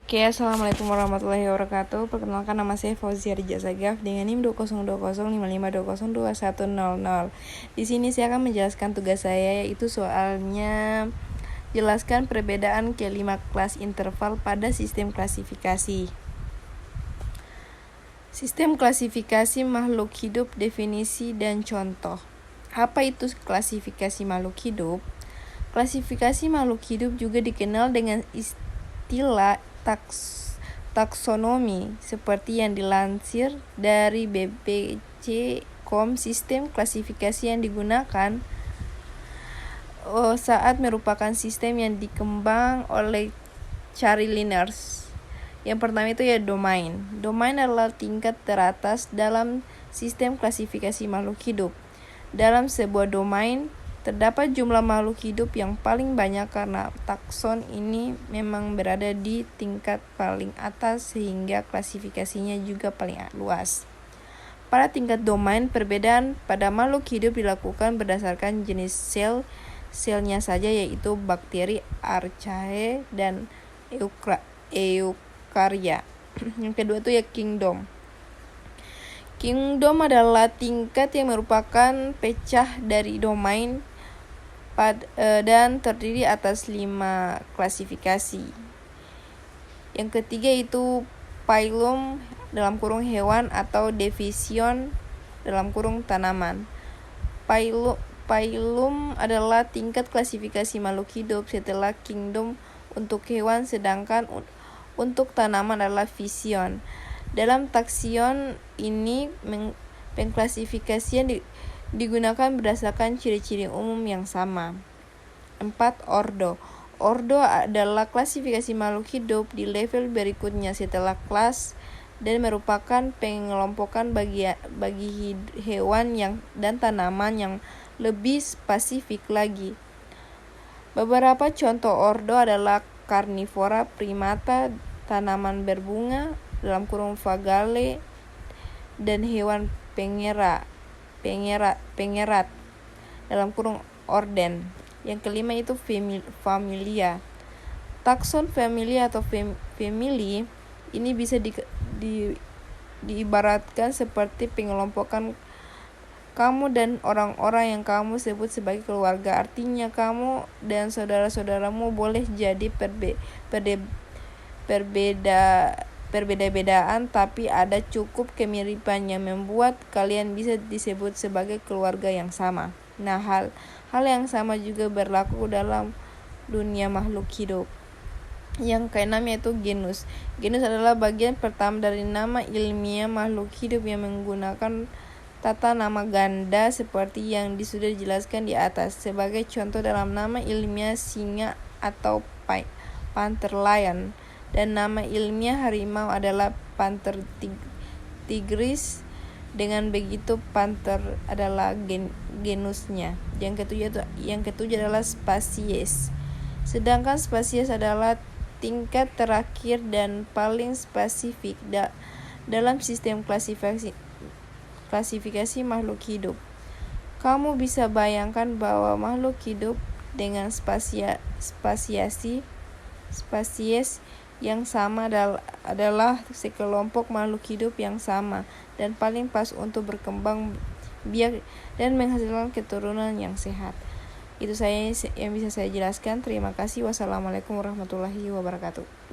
Oke, assalamualaikum warahmatullahi wabarakatuh. Perkenalkan, nama saya Fauzia Rija Sagaf dengan NIM 2020552022100. Di sini saya akan menjelaskan tugas saya, yaitu soalnya jelaskan perbedaan kelima kelas interval pada sistem klasifikasi. Sistem klasifikasi makhluk hidup, definisi dan contoh. Apa itu klasifikasi makhluk hidup? Klasifikasi makhluk hidup juga dikenal dengan istilah taksonomi, seperti yang dilansir dari BPC.com. Sistem klasifikasi yang digunakan saat merupakan sistem yang dikembang oleh Charles Liners. Yang pertama itu ya domain. Domain adalah tingkat teratas dalam sistem klasifikasi makhluk hidup. Dalam sebuah domain terdapat jumlah makhluk hidup yang paling banyak karena takson ini memang berada di tingkat paling atas sehingga klasifikasinya juga paling luas. Pada tingkat domain, perbedaan pada makhluk hidup dilakukan berdasarkan jenis selnya saja, yaitu bakteri, archaea, dan eukarya. Yang kedua itu ya kingdom. Kingdom adalah tingkat yang merupakan pecah dari domain dan terdiri atas 5 klasifikasi. Yang ketiga itu phylum dalam kurung hewan atau division dalam kurung tanaman. Phylum adalah tingkat klasifikasi makhluk hidup setelah kingdom untuk hewan, sedangkan untuk tanaman adalah vision. Dalam taksion ini pengklasifikasian digunakan berdasarkan ciri-ciri umum yang sama. 4. Ordo. Ordo adalah klasifikasi makhluk hidup di level berikutnya setelah kelas dan merupakan pengelompokan bagi hewan dan tanaman yang lebih spesifik lagi. Beberapa contoh ordo adalah karnivora, primata, tanaman berbunga dalam kurung fagale, dan hewan pengerat dalam kurung orden. Yang kelima itu familia. Takson familia atau family ini bisa diibaratkan seperti pengelompokan kamu dan orang-orang yang kamu sebut sebagai keluarga. Artinya kamu dan saudara-saudaramu boleh jadi berbeda-bedaan, tapi ada cukup kemiripan yang membuat kalian bisa disebut sebagai keluarga yang sama. Nah, hal yang sama juga berlaku dalam dunia makhluk hidup. Yang keenam yaitu genus. Genus adalah bagian pertama dari nama ilmiah makhluk hidup yang menggunakan tata nama ganda seperti yang sudah dijelaskan di atas. Sebagai contoh, dalam nama ilmiah singa atau panther lion, dan nama ilmiah harimau adalah panther tigris. Dengan begitu panther adalah genusnya. Yang ketujuh adalah spesies. Sedangkan spesies adalah tingkat terakhir dan paling spesifik dalam sistem klasifikasi makhluk hidup. Kamu bisa bayangkan bahwa makhluk hidup dengan spesies yang sama adalah sekelompok makhluk hidup yang sama dan paling pas untuk berkembang biak dan menghasilkan keturunan yang sehat. Itu saya yang bisa saya jelaskan. Terima kasih. Wassalamualaikum warahmatullahi wabarakatuh.